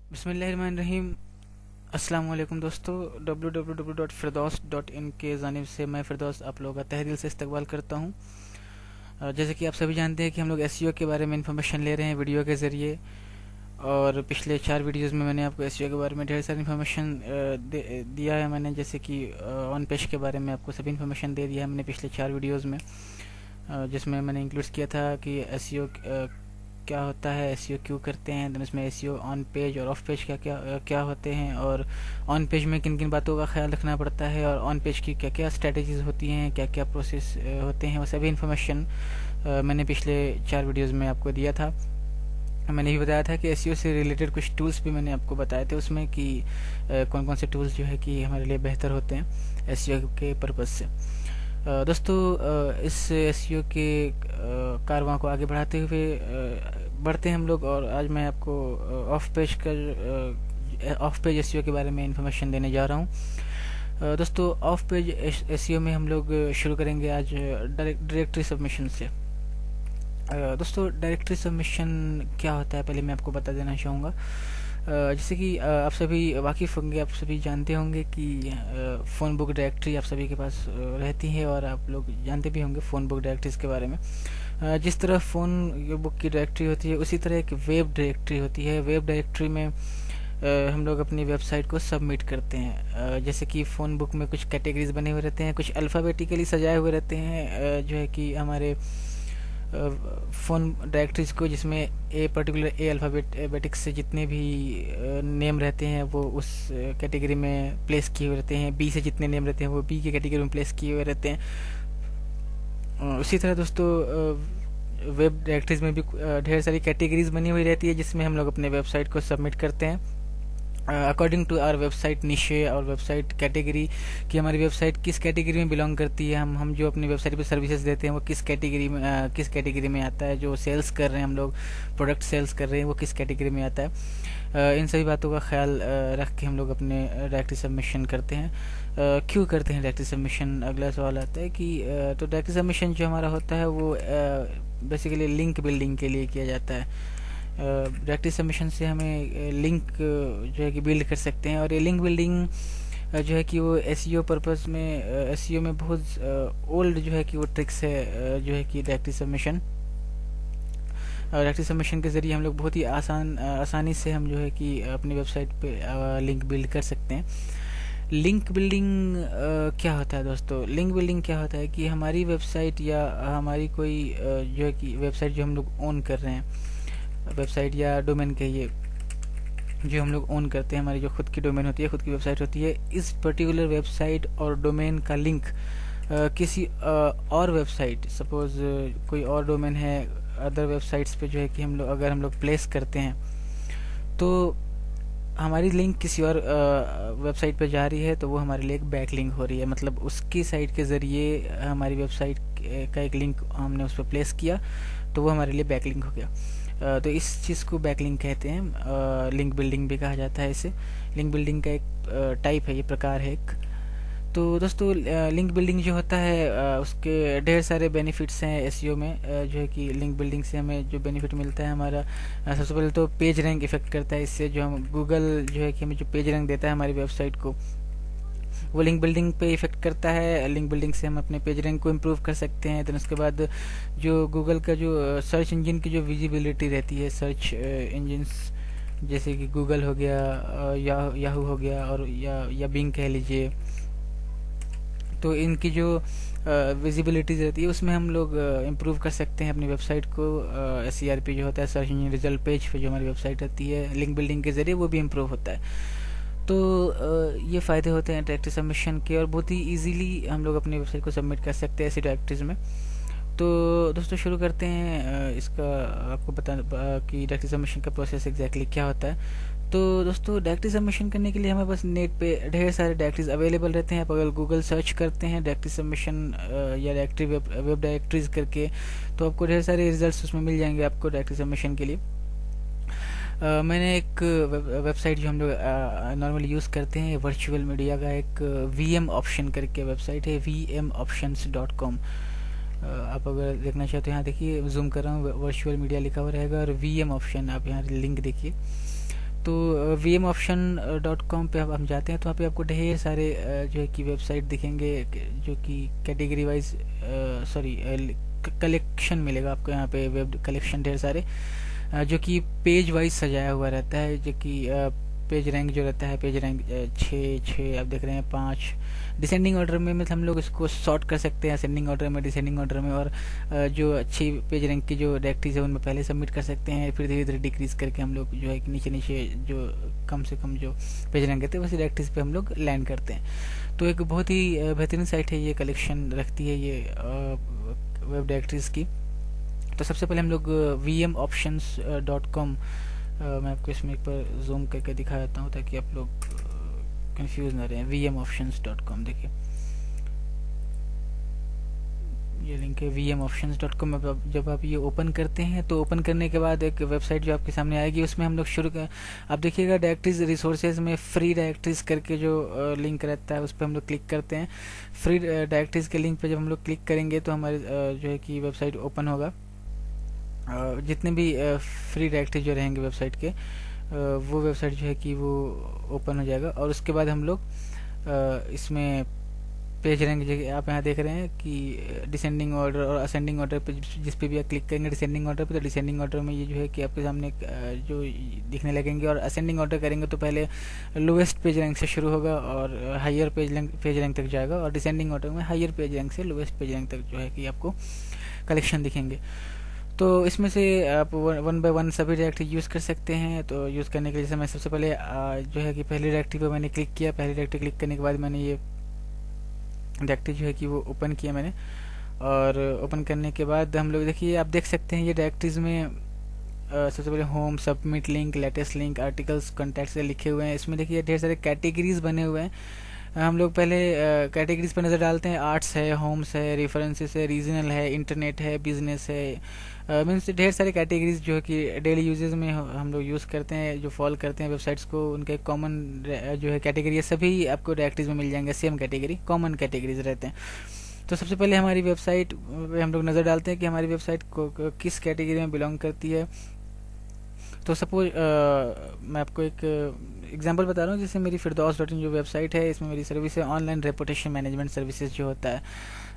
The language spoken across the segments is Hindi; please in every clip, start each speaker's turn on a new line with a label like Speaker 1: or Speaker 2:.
Speaker 1: बिस्मिल्लाहिर्रहमानिर्रहीम। अस्सलाम वालेकुम दोस्तों। www.firdaus.in के जानिब से मैं फिरदौस आप लोगों का तहे दिल से इस्तकबाल करता हूँ। जैसे कि आप सभी जानते हैं कि हम लोग एसईओ के बारे में इंफॉर्मेशन ले रहे हैं वीडियो के ज़रिए, और पिछले 4 वीडियोस में मैंने आपको एसईओ के बारे में ढेर सारी इन्फॉर्मेशन दिया है। मैंने जैसे कि ऑन पेज के बारे में आपको सभी इन्फॉर्मेशन दे दिया है मैंने पिछले 4 वीडियोस में, जिसमें मैंने इंक्लूड किया था कि एसईओ क्या होता है, एसईओ क्यों करते हैं, देन इसमें एसईओ ऑन पेज और ऑफ पेज क्या क्या क्या होते हैं, और ऑन पेज में किन किन बातों का ख्याल रखना पड़ता है, और ऑन पेज की क्या क्या स्ट्रेटजीज होती हैं, क्या क्या प्रोसेस होते हैं, वो सभी इन्फॉर्मेशन मैंने पिछले 4 वीडियोस में आपको दिया था। मैंने भी बताया था कि एसईओ से रिलेटेड कुछ टूल्स भी मैंने आपको बताए थे उसमें कि कौन कौन से टूल्स जो है कि हमारे लिए बेहतर होते हैं एसईओ के पर्पज़ से। दोस्तों, इस एसईओ के कारवां को आगे बढ़ाते हुए बढ़ते हैं हम लोग, और आज मैं आपको ऑफ पेज एसईओ के बारे में इंफॉर्मेशन देने जा रहा हूँ। दोस्तों, ऑफ पेज एसईओ में हम लोग शुरू करेंगे आज डायरेक्टरी सबमिशन से। दोस्तों, डायरेक्टरी सबमिशन क्या होता है पहले मैं आपको बता देना चाहूँगा। जैसे कि आप सभी वाकिफ़ होंगे, आप सभी जानते होंगे कि फ़ोन बुक डायरेक्टरी आप सभी के पास रहती है, और आप लोग जानते भी होंगे फ़ोन बुक डायरेक्टरीज के बारे में। जिस तरह फ़ोन बुक की डायरेक्टरी होती है, उसी तरह एक वेब डायरेक्टरी होती है। वेब डायरेक्टरी में हम लोग अपनी वेबसाइट को सबमिट करते हैं। जैसे कि फ़ोन बुक में कुछ कैटेगरीज बने हुए रहते हैं, कुछ अल्फ़ाबेटिकली सजाए हुए रहते हैं, जो है कि हमारे फ़ोन डायरेक्टरीज को, जिसमें ए पर्टिकुलर ए अल्फ़ाबेटिक से जितने भी नेम रहते हैं वो उस कैटेगरी में प्लेस किए हुए रहते हैं। बी से जितने नेम रहते हैं वो बी की कैटेगरी में प्लेस किए हुए रहते हैं। उसी तरह दोस्तों, वेब डायरेक्टरीज में भी ढेर सारी कैटेगरीज बनी हुई रहती है, जिसमें हम लोग अपने वेबसाइट को सबमिट करते हैं अकॉर्डिंग टू आवर वेबसाइट निशे और वेबसाइट कैटेगरी, कि हमारी वेबसाइट किस कैटेगरी में बिलोंग करती है। हम जो अपनी वेबसाइट पे सर्विसेज देते हैं वो किस कैटेगरी में आता है। जो सेल्स कर रहे हैं हम लोग, प्रोडक्ट सेल्स कर रहे हैं, वो किस कैटेगरी में आता है। इन सभी बातों का ख्याल रख के हम लोग अपने डायरेक्टरी सबमिशन करते हैं। क्यों करते हैं डायरेक्टरी सबमिशन, अगला सवाल आता है कि तो डायरेक्टरी सबमिशन जो हमारा होता है वो बेसिकली लिंक बिल्डिंग के लिए किया जाता है। डायरेक्टरी सबमिशन से हमें लिंक जो है कि बिल्ड कर सकते हैं, और ये लिंक बिल्डिंग जो है कि वो एसईओ पर्पस में, एसईओ में बहुत ओल्ड जो है कि वो ट्रिक्स है, जो है कि डायरेक्टरी सबमिशन के ज़रिए हम लोग बहुत ही आसानी से हम जो है कि अपनी वेबसाइट पे लिंक बिल्ड कर सकते हैं। लिंक बिल्डिंग क्या होता है दोस्तों? लिंक बिल्डिंग क्या होता है कि हमारी वेबसाइट या हमारी कोई जो है कि वेबसाइट जो हम लोग ओन कर रहे हैं, वेबसाइट या डोमेन कहिए, जो हम लोग ओन करते हैं, हमारी जो खुद की डोमेन होती है, खुद की वेबसाइट होती है, इस पर्टिकुलर वेबसाइट और डोमेन का लिंक किसी और वेबसाइट, सपोज कोई और डोमेन है अदर वेबसाइट्स पे जो है कि अगर हम लोग प्लेस करते हैं, तो हमारी लिंक किसी और वेबसाइट पे जा रही है, तो वो हमारे लिए एक बैक लिंक हो रही है। मतलब उसकी साइट के ज़रिए हमारी वेबसाइट का एक लिंक हमने उस पर प्लेस किया, तो वो हमारे लिए बैक लिंक हो गया। तो इस चीज़ को बैकलिंक कहते हैं। लिंक बिल्डिंग भी कहा जाता है इसे। लिंक बिल्डिंग का एक टाइप है, ये प्रकार है एक। तो दोस्तों, लिंक बिल्डिंग जो होता है उसके ढेर सारे बेनिफिट्स हैं एसईओ में। जो है कि लिंक बिल्डिंग से हमें जो बेनिफिट मिलता है, हमारा सबसे पहले तो पेज रैंक इफेक्ट करता है। इससे जो हम गूगल जो है कि हमें जो पेज रैंक देता है हमारी वेबसाइट को, वो लिंक बिल्डिंग पे इफेक्ट करता है। लिंक बिल्डिंग से हम अपने पेज रैंक को इम्प्रूव कर सकते हैं। देन उसके बाद जो गूगल का जो सर्च इंजन की जो विजिबिलिटी रहती है, सर्च इंजन्स जैसे कि गूगल हो गया, याहू हो गया, और या बिंग कह लीजिए, तो इनकी जो विजिबिलिटीज रहती है उसमें हम लोग इम्प्रूव कर सकते हैं अपनी वेबसाइट को। SERP जो होता है, सर्च इंजन रिजल्ट पेज पे जो हमारी वेबसाइट रहती है, लिंक बिल्डिंग के ज़रिए वो भी इम्प्रूव होता है। तो ये फ़ायदे होते हैं डायरेक्टरी सबमिशन के, और बहुत ही इजीली हम लोग अपनी वेबसाइट को सबमिट कर सकते हैं ऐसी डायरेक्टरीज में। तो दोस्तों, शुरू करते हैं इसका आपको बता कि डायरेक्टरी सबमिशन का प्रोसेस एग्जैक्टली क्या होता है। तो दोस्तों, डायरेक्टरी सबमिशन करने के लिए हमें बस नेट पे ढेर सारे डायरेक्टरीज अवेलेबल रहते हैं। आप अगर गूगल सर्च करते हैं डायरेक्टरी सबमिशन या डायरेक्टरी वेब डायरेक्टरीज करके, तो आपको ढेर सारे रिजल्ट्स उसमें मिल जाएंगे आपको डायरेक्टरी सबमिशन के लिए। मैंने एक वेबसाइट जो हम लोग नॉर्मली यूज़ करते हैं, वर्चुअल मीडिया का एक VM ऑप्शन करके वेबसाइट है, vmoptions.com। आप अगर देखना चाहते हो, यहाँ देखिए जूम कर रहा हूँ, वर्चुअल मीडिया लिखा हुआ रहेगा और VM ऑप्शन, आप यहाँ लिंक देखिए। तो vmoption.com पे अब हम जाते हैं तो वहाँ पे आपको ढेर सारे जो है कि वेबसाइट दिखेंगे जो कि कैटेगरी वाइज सॉरी कलेक्शन मिलेगा आपको यहाँ पे, वेब कलेक्शन ढेर सारे जो कि पेज वाइज सजाया हुआ रहता है, जो कि पेज रैंक जो रहता है, पेज रैंक 6 आप देख रहे हैं 5 डिसेंडिंग ऑर्डर में, मतलब हम लोग इसको सॉर्ट कर सकते हैं असेंडिंग ऑर्डर में, डिसेंडिंग ऑर्डर में, और जो अच्छी पेज रैंक की जो डायरेक्टरीज है उनमें पहले सबमिट कर सकते हैं, फिर धीरे धीरे डिक्रीज करके हम लोग जो है कि नीचे नीचे जो कम से कम जो पेज रैंक रहते हैं वैसे डायरेक्टरीज पे हम लोग लैंड करते हैं। तो एक बहुत ही बेहतरीन साइट है ये, कलेक्शन रखती है ये वेब डायरेक्टरीज की। तो सबसे पहले हम लोग vmoptions.com, मैं आपको इसमें एक बार जूम करके दिखा देता हूँ ताकि आप लोग कंफ्यूज ना रहे। vmoptions.com देखिए, ये लिंक है vmoptions.com। जब आप ये ओपन करते हैं तो ओपन करने के बाद एक वेबसाइट जो आपके सामने आएगी, उसमें हम लोग आप देखिएगा डायरेक्टरीज रिसोर्सेज में फ्री डायरेक्टरीज करके जो लिंक रहता है उस पर हम लोग क्लिक करते हैं। फ्री डायरेक्टरीज के लिंक पे जब हम लोग क्लिक करेंगे तो हमारे जो है कि वेबसाइट ओपन होगा। जितने भी फ्री डायरेक्टरी जो रहेंगे वेबसाइट के, वो वेबसाइट जो है कि वो ओपन हो जाएगा। और उसके बाद हम लोग इसमें पेज रैंक जगह आप यहाँ देख रहे हैं कि डिसेंडिंग ऑर्डर और असेंडिंग ऑर्डर पे जिस पे भी आप क्लिक करेंगे डिसेंडिंग ऑर्डर पे, तो डिसेंडिंग ऑर्डर में ये जो है कि आपके सामने जो दिखने लगेंगे, और असेंडिंग ऑर्डर करेंगे तो पहले लोवेस्ट पेज रैंक से शुरू होगा और हायर पेज रैंक तक जाएगा, और डिसेंडिंग ऑर्डर में हायर पेज रैंक से लोवेस्ट पेज रैंक तक जो है कि आपको कलेक्शन दिखेंगे। तो इसमें से आप 1 बाय 1 सभी डायरेक्टरी यूज़ कर सकते हैं। तो यूज़ करने के लिए जैसे मैं सबसे पहले जो है कि पहली डायरेक्टरी पर मैंने क्लिक किया, पहली डायरेक्टरी क्लिक करने के बाद मैंने ये डायरेक्टरी जो है कि वो ओपन किया मैंने, और ओपन करने के बाद हम लोग देखिए आप देख सकते हैं ये डायरेक्टरीज में सबसे पहले home, submit link, latest link, articles, contacts लिखे हुए हैं। इसमें देखिए ढेर सारे कैटेगरीज बने हुए हैं। हम लोग पहले कैटेगरीज पर नज़र डालते हैं। आर्ट्स है, होम्स है, रेफरेंसेस है, रीजनल है, इंटरनेट है, बिजनेस है, मीन्स ढेर सारे कैटेगरीज जो है कि डेली यूजेस में हम लोग यूज़ करते हैं, जो फॉलो करते हैं वेबसाइट्स को, उनका एक कॉमन जो है कैटेगरी है, सभी आपको डायरेक्टरीज में मिल जाएंगे, सेम कैटेगरी, कॉमन कैटेगरीज रहते हैं। तो सबसे पहले हमारी वेबसाइट पे हम लोग नज़र डालते हैं कि हमारी वेबसाइट को किस कैटेगरी में बिलोंग करती है। तो सपोज मैं आपको एक एग्जांपल बता रहा हूँ, जैसे मेरी firdaus.in जो वेबसाइट है, इसमें मेरी सर्विस है ऑनलाइन रेपुटेशन मैनेजमेंट सर्विसेज जो होता है,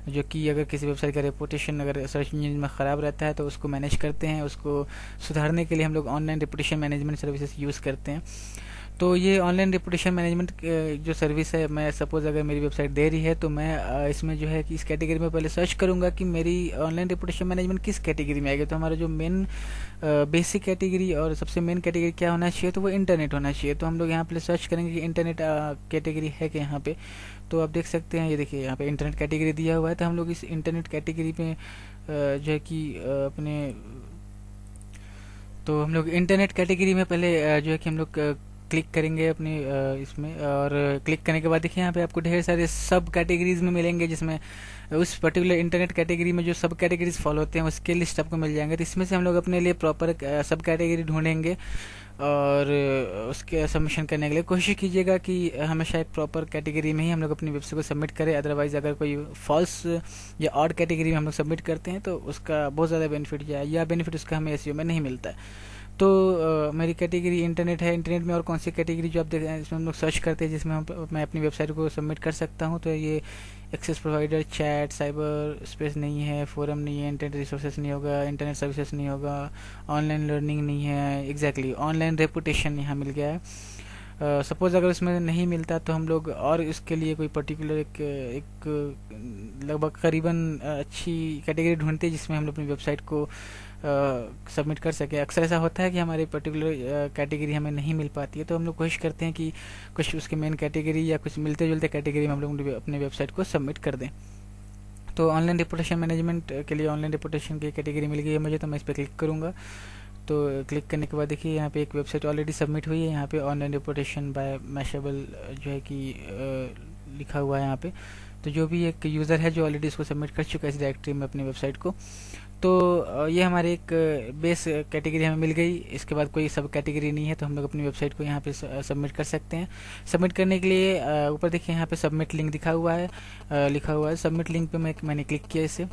Speaker 1: जो कि अगर किसी वेबसाइट का रेपुटेशन अगर सर्च इंजन में ख़राब रहता है तो उसको मैनेज करते हैं, उसको सुधारने के लिए हम लोग online reputation management services use करते हैं। तो ये ऑनलाइन रेपुटेशन मैनेजमेंट जो सर्विस है, मैं सपोज़ अगर मेरी वेबसाइट दे रही है तो मैं इसमें जो है कि इस कैटेगरी में पहले सर्च करूंगा कि मेरी ऑनलाइन रेपुटेशन मैनेजमेंट किस कैटेगरी में आएगी। तो हमारा जो मेन बेसिक कैटेगरी और सबसे मेन कैटेगरी क्या होना चाहिए, तो वो इंटरनेट होना चाहिए। तो हम लोग यहाँ पे सर्च करेंगे कि इंटरनेट कैटेगरी है कि यहाँ पे। तो आप देख सकते हैं, ये देखिए यहाँ पे इंटरनेट कैटेगरी दिया हुआ है। तो हम लोग इस इंटरनेट कैटेगरी में जो है कि अपने, तो हम लोग इंटरनेट कैटेगरी में पहले जो है कि हम लोग क्लिक करेंगे अपने इसमें, और क्लिक करने के बाद देखिए यहाँ पे आपको ढेर सारे सब कैटेगरीज में मिलेंगे, जिसमें उस पर्टिकुलर इंटरनेट कैटेगरी में जो सब कैटेगरीज फॉलो होते हैं उसके लिस्ट आपको मिल जाएंगे। तो इसमें से हम लोग अपने लिए प्रॉपर सब कैटेगरी ढूंढेंगे, और उसके सबमिशन करने के लिए कोशिश कीजिएगा कि हमेशा एक प्रॉपर कैटेगरी में ही हम लोग अपनी वेबसाइट को सबमिट करें। अदरवाइज़ अगर कोई फॉल्स या ऑड कैटेगरी में हम लोग सबमिट करते हैं तो उसका बहुत ज़्यादा बेनिफिट या बेनिफिट उसका हमें एसईओ में नहीं मिलता है। तो मेरी कैटेगरी इंटरनेट है। इंटरनेट में और कौन सी कैटेगरी जो आप देख रहे हैं इसमें हम लोग सर्च करते हैं, जिसमें मैं अपनी वेबसाइट को सबमिट कर सकता हूँ। तो ये access provider, chat, cyberspace नहीं है, फोरम नहीं है, इंटरनेट रिसोर्सेज नहीं होगा, इंटरनेट सर्विसेज नहीं होगा, ऑनलाइन लर्निंग नहीं है, एग्जैक्टली ऑनलाइन रेपुटेशन यहाँ मिल गया है। सपोज़ अगर उसमें नहीं मिलता तो हम लोग और इसके लिए कोई पर्टिकुलर एक लगभग करीबन अच्छी कैटेगरी ढूंढते हैं जिसमें हम लोग अपनी वेबसाइट को सबमिट कर सके। अक्सर ऐसा होता है कि हमारी पर्टिकुलर कैटेगरी हमें नहीं मिल पाती है, तो हम लोग कोशिश करते हैं कि कुछ उसके मेन कैटेगरी या कुछ मिलते जुलते कैटेगरी में हम लोग अपने वेबसाइट को सबमिट कर दें। तो ऑनलाइन रेपुटेशन मैनेजमेंट के लिए ऑनलाइन रेपुटेशन की कैटेगरी मिल गई है मुझे, तो मैं इस पर क्लिक करूँगा। तो क्लिक करने के बाद देखिए यहाँ पे एक वेबसाइट ऑलरेडी सबमिट हुई है, यहाँ पे ऑनलाइन रेपुटेशन बाय मैशेबल जो है कि लिखा हुआ है यहाँ पे। तो जो भी एक यूज़र है जो ऑलरेडी इसको सबमिट कर चुका है इस डायरेक्टरी में अपनी वेबसाइट को, तो ये हमारे एक बेस कैटेगरी हमें मिल गई। इसके बाद कोई सब कैटेगरी नहीं है तो हम लोग अपनी वेबसाइट को यहाँ पे सबमिट कर सकते हैं। सबमिट करने के लिए ऊपर देखिए यहाँ पे सबमिट लिंक लिखा हुआ है। सबमिट लिंक पे मैंने क्लिक किया इसे।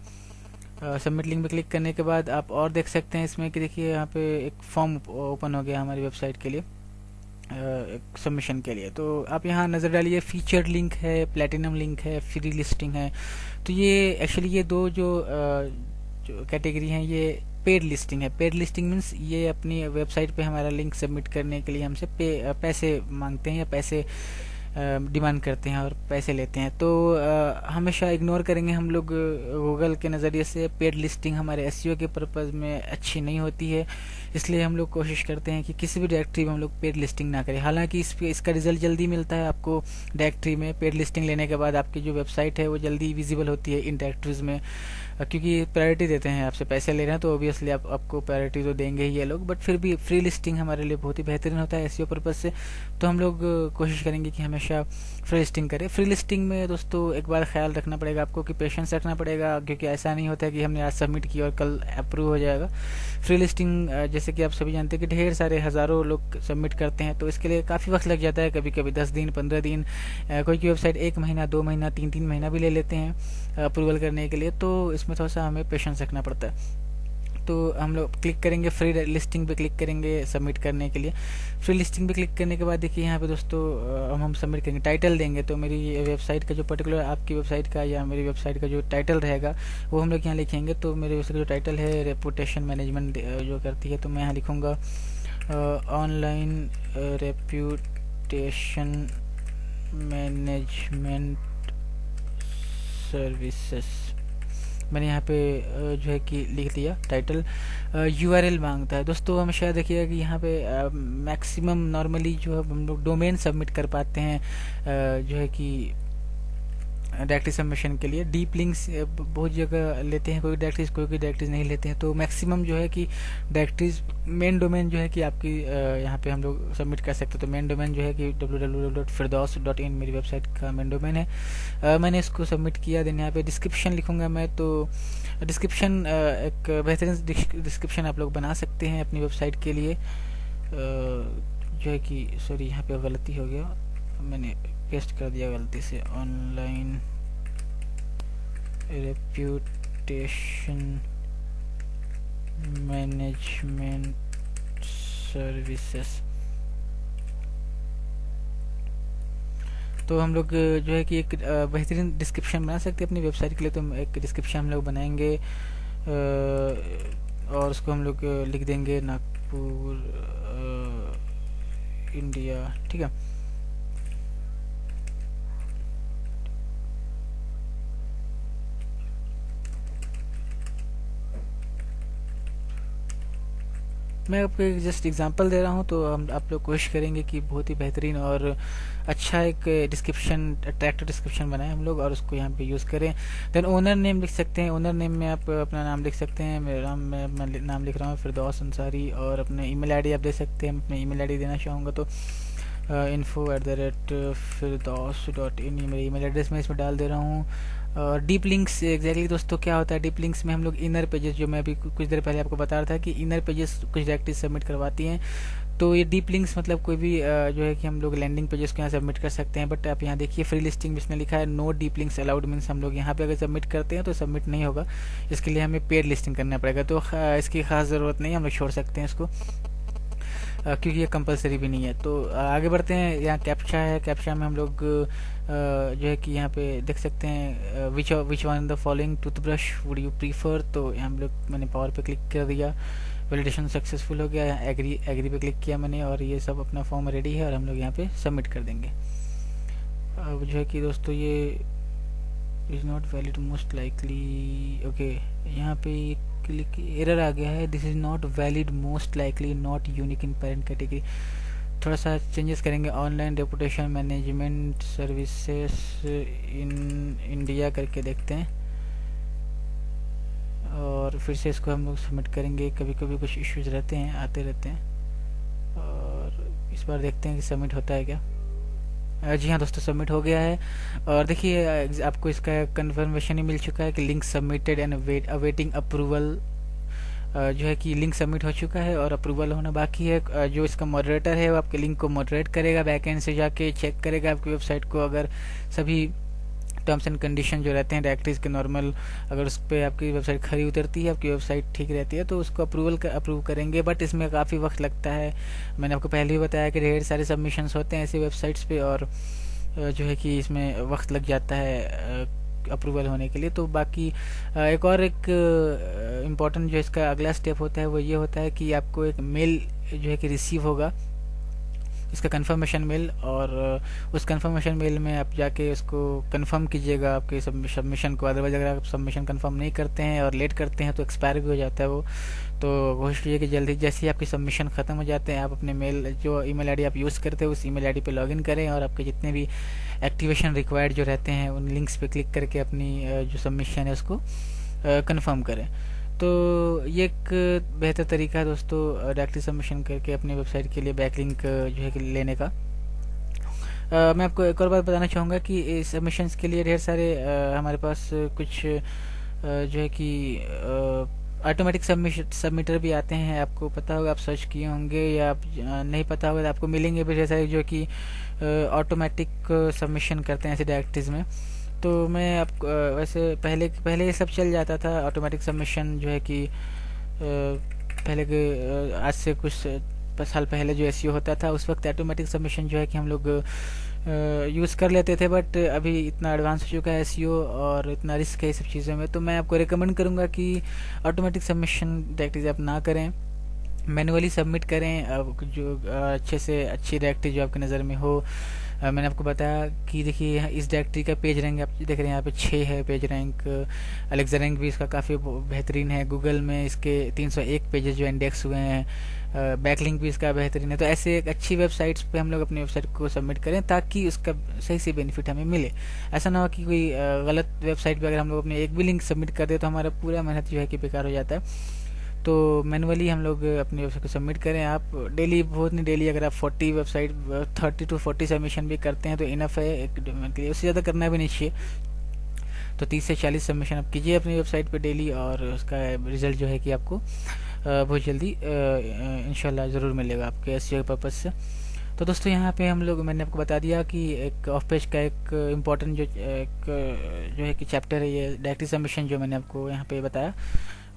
Speaker 1: सबमिट लिंक पे क्लिक करने के बाद आप और देख सकते हैं इसमें कि देखिए यहाँ पे एक फॉर्म ओपन हो गया हमारी वेबसाइट के लिए। सबमिशन के लिए। तो आप यहाँ नज़र डालिए, फीचर्ड लिंक है, प्लेटिनम लिंक है, फ्री लिस्टिंग है। तो ये एक्चुअली ये दो जो कैटेगरी हैं ये पेड लिस्टिंग है। पेड लिस्टिंग मीन्स ये अपनी वेबसाइट पे हमारा लिंक सबमिट करने के लिए हमसे पैसे मांगते हैं या पैसे डिमांड करते हैं और पैसे लेते हैं। तो हमेशा इग्नोर करेंगे हम लोग गूगल के नज़रिए से। पेड लिस्टिंग हमारे एसईओ के पर्पज़ में अच्छी नहीं होती है, इसलिए हम लोग कोशिश करते हैं कि किसी भी डायरेक्टरी में हम लोग पेड लिस्टिंग ना करें। हालांकि इसका रिजल्ट जल्दी मिलता है आपको डायरेक्टरी में। पेड लिस्टिंग लेने के बाद आपकी जो वेबसाइट है वो जल्दी विजिबल होती है इन डायरेक्टरीज में, क्योंकि प्रायोरिटी देते हैं, आपसे पैसे ले रहे हैं तो ऑब्वियसली आपको प्रायोरिटी तो देंगे ही ये लोग। बट फिर भी फ्री लिस्टिंग हमारे लिए बहुत ही बेहतरीन होता है एसईओ पर्पज़ से। तो हम लोग कोशिश करेंगे कि हमेशा फ्री लिस्टिंग करें। फ्री लिस्टिंग में दोस्तों एक बार ख्याल रखना पड़ेगा आपको कि पेशेंस रखना पड़ेगा, क्योंकि ऐसा नहीं होता है कि हमने आज सबमिट किया और कल अप्रूव हो जाएगा। फ्री लिस्टिंग जैसे कि आप सभी जानते हैं कि ढेर सारे हज़ारों लोग सबमिट करते हैं, तो इसके लिए काफ़ी वक्त लग जाता है। कभी कभी 10 दिन 15 दिन, कोई की वेबसाइट 1 महीना 2 महीना 3 महीना भी ले लेते हैं अप्रूवल करने के लिए। तो इसमें थोड़ा सा हमें पेशेंस रखना पड़ता है। तो हम लोग क्लिक करेंगे, फ्री लिस्टिंग पे क्लिक करेंगे सबमिट करने के लिए। फ्री लिस्टिंग पे क्लिक करने के बाद देखिए यहाँ पे दोस्तों हम सबमिट करेंगे, टाइटल देंगे। तो मेरी वेबसाइट का जो पर्टिकुलर आपकी वेबसाइट का या मेरी वेबसाइट का जो टाइटल रहेगा वो हम लोग यहाँ लिखेंगे। तो मेरे वेबसाइट का जो टाइटल है रेपुटेशन मैनेजमेंट जो करती है, तो मैं यहाँ लिखूँगा ऑनलाइन रेपुटेशन मैनेजमेंट सर्विसेज। मैंने यहाँ पे जो है कि लिख दिया टाइटल। यूआरएल मांगता है दोस्तों, हमेशा देखिएगा कि यहाँ पे मैक्सिमम नॉर्मली जो हम लोग डोमेन सबमिट कर पाते हैं जो है कि डायरेक्टरी सबमिशन के लिए। डीप लिंक्स बहुत जगह लेते हैं, कोई डायरेक्टरीज नहीं लेते हैं। तो मैक्सिमम जो है कि डायरेक्टरीज मेन डोमेन जो है कि आपकी यहाँ पे हम लोग सबमिट कर सकते हैं। तो मेन डोमेन जो है कि www.firdaus.in मेरी वेबसाइट का मेन डोमेन है। मैंने इसको सबमिट किया। देन यहाँ पे डिस्क्रिप्शन लिखूंगा मैं। तो डिस्क्रिप्शन एक बेहतरीन डिस्क्रिप्शन आप लोग बना सकते हैं अपनी वेबसाइट के लिए। जो है कि सॉरी यहाँ पे गलती हो गया, मैंने पेस्ट कर दिया गलती से। Online reputation management services. तो हम लोग जो है कि एक बेहतरीन डिस्क्रिप्शन बना सकते हैं अपनी वेबसाइट के लिए। तो एक डिस्क्रिप्शन हम लोग बनाएंगे और उसको हम लोग लिख देंगे नागपुर इंडिया, ठीक है। मैं आपको एक जस्ट एग्जांपल दे रहा हूँ। तो हम आप लोग कोशिश करेंगे कि बहुत ही बेहतरीन और अच्छा एक डिस्क्रिप्शन, अट्रैक्टिव डिस्क्रिप्शन बनाएं हम लोग और उसको यहाँ पे यूज़ करें। देन ओनर नेम लिख सकते हैं। ओनर नेम में आप अपना नाम लिख सकते हैं। मेरा नाम मैं नाम लिख रहा हूँ फिरदौस अंसारी, और अपने ईमेल आईडी आप दे सकते हैं। अपने ईमेल आईडी देना चाहूँगा तो info@firdaus.in मेरे ईमेल एड्रेस में इसमें डाल दे रहा हूँ। और डीप लिंक्स एग्जैक्टली दोस्तों क्या होता है, डीप लिंक्स में हम लोग इनर पेजेस, जो मैं अभी कुछ देर पहले आपको बता रहा था कि इनर पेजेस कुछ डायरेक्टरी सबमिट करवाती हैं। तो ये डीप लिंक्स मतलब कोई भी जो है कि हम लोग लैंडिंग पेजेस को यहाँ सबमिट कर सकते हैं। बट आप यहाँ देखिए फ्री लिस्टिंग में इसने लिखा है no deep links allowed, means हम लोग यहाँ पे अगर सबमिट करते हैं तो सबमिट नहीं होगा। इसके लिए हमें पेड लिस्टिंग करना पड़ेगा। तो इसकी खास ज़रूरत नहीं है, हम लोग छोड़ सकते हैं इसको, क्योंकि ये कंपलसरी भी नहीं है। तो आगे बढ़ते हैं। यहाँ कैप्चा है। कैप्चा में हम लोग जो है कि यहाँ पे देख सकते हैं which one the following toothbrush would you prefer. तो हम लोग मैंने पावर पे क्लिक कर दिया, वैलिडेशन सक्सेसफुल हो गया। एग्री पे क्लिक किया मैंने और ये सब अपना फॉर्म रेडी है और हम लोग यहाँ पे सबमिट कर देंगे। अब जो है कि दोस्तों ये is not valid most likely, okay यहाँ पे क्लिक एरर आ गया है, this is not valid most likely not unique in parent category. थोड़ा सा चेंजेस करेंगे। Online reputation management services in India करके देखते हैं और फिर से इसको हम लोग सबमिट करेंगे। कभी कभी कुछ इश्यूज रहते हैं, आते रहते हैं, और इस बार देखते हैं कि सबमिट होता है क्या। जी हाँ दोस्तों, सबमिट हो गया है। और देखिए आपको इसका कन्फर्मेशन ही मिल चुका है कि link submitted and awaiting approval. जो है कि लिंक सबमिट हो चुका है और अप्रूवल होना बाकी है। जो इसका मॉडरेटर है वो आपके लिंक को मॉडरेट करेगा, बैकएंड से जाके चेक करेगा आपकी वेबसाइट को। अगर सभी टर्म्स एंड कंडीशन जो रहते हैं डायरेक्टरीज के नॉर्मल, अगर उस पर आपकी वेबसाइट खरी उतरती है, आपकी वेबसाइट ठीक रहती है, तो उसको अप्रूव करेंगे। बट इसमें काफ़ी वक्त लगता है। मैंने आपको पहले ही बताया कि ढेर सारे सबमिशंस होते हैं ऐसी वेबसाइट्स पे, और जो है कि इसमें वक्त लग जाता है अप्रूवल होने के लिए। तो बाकी एक इम्पॉर्टेंट जो इसका अगला स्टेप होता है वो ये होता है कि आपको एक मेल जो है कि रिसीव होगा, इसका कंफर्मेशन मेल, और उस कंफर्मेशन मेल में आप जाके उसको कंफर्म कीजिएगा आपके सबमिशन को। अदरवाइज अगर आप सबमिशन कंफर्म नहीं करते हैं और लेट करते हैं तो एक्सपायर भी हो जाता है वो। तो कोशिश कीजिए कि जल्दी, जैसे ही आपकी सबमिशन ख़त्म हो जाते हैं, आप अपने मेल जो ईमेल आईडी आप यूज़ करते हैं उस ईमेल आईडी पे लॉगिन करें, और आपके जितने भी एक्टिवेशन रिक्वायर्ड जो रहते हैं उन लिंक्स पे क्लिक करके अपनी जो सबमिशन है उसको कंफर्म करें। तो ये एक बेहतर तरीका है दोस्तों डायरेक्टली सबमिशन करके अपनी वेबसाइट के लिए बैकलिंक जो है कि लेने का। मैं आपको एक और बात बताना चाहूँगा कि सबमिशंस के लिए ढेर सारे हमारे पास कुछ जो है कि ऑटोमेटिक सबमिटर भी आते हैं। आपको पता होगा, आप सर्च किए होंगे, या आप नहीं पता होगा तो आपको मिलेंगे भी ढेर सारे जो कि ऑटोमेटिक सबमिशन करते हैं ऐसे डायरेक्टरीज में। तो मैं आपको वैसे पहले ये सब चल जाता था ऑटोमेटिक सबमिशन जो है कि पहले के आज से कुछ साल पहले जो एसईओ होता था उस वक्त ऑटोमेटिक सबमिशन जो है कि हम लोग यूज़ कर लेते थे। बट अभी इतना एडवांस हो चुका है एसईओ और इतना रिस्क है ये सब चीज़ों में, तो मैं आपको रिकमेंड करूँगा कि ऑटोमेटिक सबमिशन डायरेक्टरी आप ना करें, मैनुअली सबमिट करें। जो अच्छे से अच्छी डायरेक्टरी जो आपकी नज़र में हो। मैंने आपको बताया कि देखिए इस डायरेक्टरी का पेज रैंक आप देख रहे हैं यहाँ पे 6 है पेज रैंक। अलेक्सा रैंक भी इसका काफ़ी बेहतरीन है। गूगल में इसके 301 पेजेस जो इंडेक्स हुए हैं। बैकलिंक भी इसका बेहतरीन है। तो ऐसे एक अच्छी वेबसाइट्स पे हम लोग अपनी वेबसाइट को सबमिट करें ताकि उसका सही से बेनिफिट हमें मिले। ऐसा ना हो कि कोई गलत वेबसाइट पे अगर हम लोग अपने एक भी लिंक सबमिट कर दे तो हमारा पूरा मेहनत जो है कि बेकार हो जाता है। तो मैनुअली हम लोग अपनी वेबसाइट को सबमिट करें। आप डेली, बहुत नहीं डेली, अगर आप 40 वेबसाइट 30 to 40 सबमिशन भी करते हैं तो इनफ है एक डोमेन के लिए, उससे ज़्यादा करना भी नहीं चाहिए। तो 30 से 40 सबमिशन आप कीजिए अपनी वेबसाइट पे डेली, और उसका रिजल्ट जो है कि आपको बहुत जल्दी इंशाल्लाह ज़रूर मिलेगा आपके एसईओ पर्पज़ से। तो दोस्तों यहाँ पे हम लोग, मैंने आपको बता दिया कि एक ऑफ पेज का एक इम्पॉर्टेंट जो है कि चैप्टर है ये डायरेक्टरी सबमिशन जो मैंने आपको यहाँ पे बताया।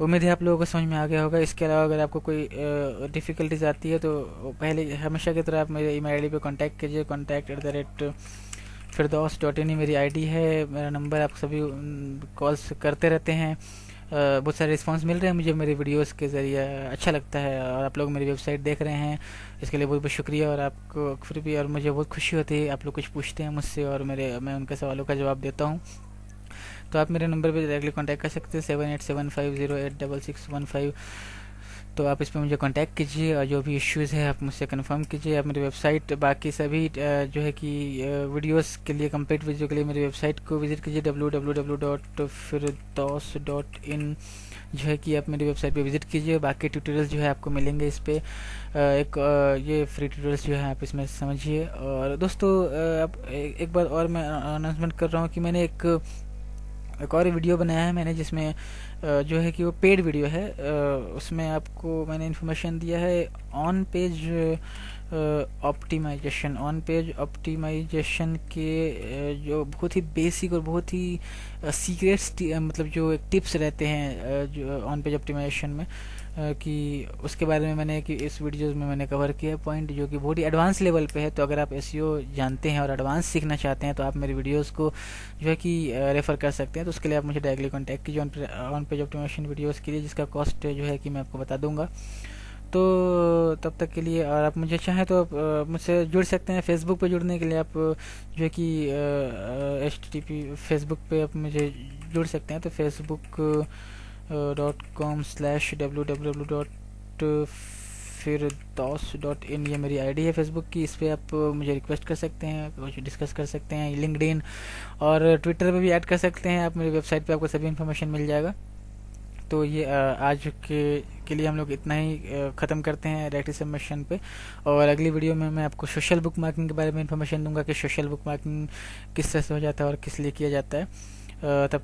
Speaker 1: उम्मीद है आप लोगों को समझ में आ गया होगा। इसके अलावा अगर आपको कोई डिफ़िकल्टीज आती है तो पहले हमेशा की तरह आप मेरे ईमेल आईडी पे कांटेक्ट कीजिए। contact@firdaus.in ही मेरी आईडी है, मेरा नंबर। आप सभी कॉल्स करते रहते हैं, बहुत सारे रिस्पांस मिल रहे हैं मुझे मेरे वीडियोस के ज़रिए, अच्छा लगता है। और आप लोग मेरी वेबसाइट देख रहे हैं, इसके लिए बहुत बहुत शुक्रिया। और आपको फिर भी, और मुझे बहुत खुशी होती है आप लोग कुछ पूछते हैं मुझसे और मैं उनके सवालों का जवाब देता हूँ। तो आप मेरे नंबर पे डायरेक्टली कांटेक्ट कर सकते हैं 7875086615। तो आप इस पर मुझे कांटेक्ट कीजिए और जो भी इश्यूज़ है आप मुझसे कंफर्म कीजिए। आप मेरी वेबसाइट, बाकी सभी जो है कि वीडियोस के लिए, कंप्लीट वीडियो के लिए मेरी वेबसाइट को विजिट कीजिए www.firdaus.in जो है कि आप मेरी वेबसाइट पे विजिट कीजिए। बाकी ट्यूटोरियल्स जो है आपको मिलेंगे इस पर, ये फ्री ट्यूटोरियल्स जो है आप इसमें समझिए। और दोस्तों अब एक बार और मैं अनाउंसमेंट कर रहा हूँ कि मैंने एक और वीडियो बनाया है मैंने, जिसमें जो है कि वो पेड वीडियो है। उसमें आपको मैंने इन्फॉर्मेशन दिया है ऑन पेज ऑप्टिमाइजेशन के जो बहुत ही बेसिक और बहुत ही सीक्रेट्स, मतलब जो एक टिप्स रहते हैं जो ऑन पेज ऑप्टिमाइजेशन में, कि उसके बारे में मैंने कि इस वीडियोस में मैंने कवर किया पॉइंट जो कि बहुत ही एडवांस लेवल पे है। तो अगर आप एसईओ जानते हैं और एडवांस सीखना चाहते हैं तो आप मेरी वीडियोस को जो है कि रेफ़र कर सकते हैं। तो उसके लिए आप मुझे डायरेक्टली कांटेक्ट कीजिए ऑन पेज ऑप्टिमाइजेशन वीडियोस के लिए, जिसका कॉस्ट जो है कि मैं आपको बता दूंगा। तो तब तक के लिए, और आप मुझे चाहें तो आप मुझसे जुड़ सकते हैं। फेसबुक पे जुड़ने के लिए आप जो है कि HTTP फेसबुक पे आप मुझे जुड़ सकते हैं। तो facebook.com/www.firdaus.in ये मेरी आईडी है फेसबुक की। इस पर आप मुझे रिक्वेस्ट कर सकते हैं, कुछ डिस्कस कर सकते हैं। लिंक्डइन और ट्विटर पे भी ऐड कर सकते हैं आप। मेरी वेबसाइट पे आपको सभी इन्फॉर्मेशन मिल जाएगा। तो ये आज के लिए हम लोग इतना ही ख़त्म करते हैं डायरेक्टरी सबमिशन पे। और अगली वीडियो में मैं आपको सोशल बुक मार्किंग के बारे में इन्फॉर्मेशन दूंगा कि सोशल बुक मार्किंग किस तरह से हो जाता है और किस लिए किया जाता है। तब तक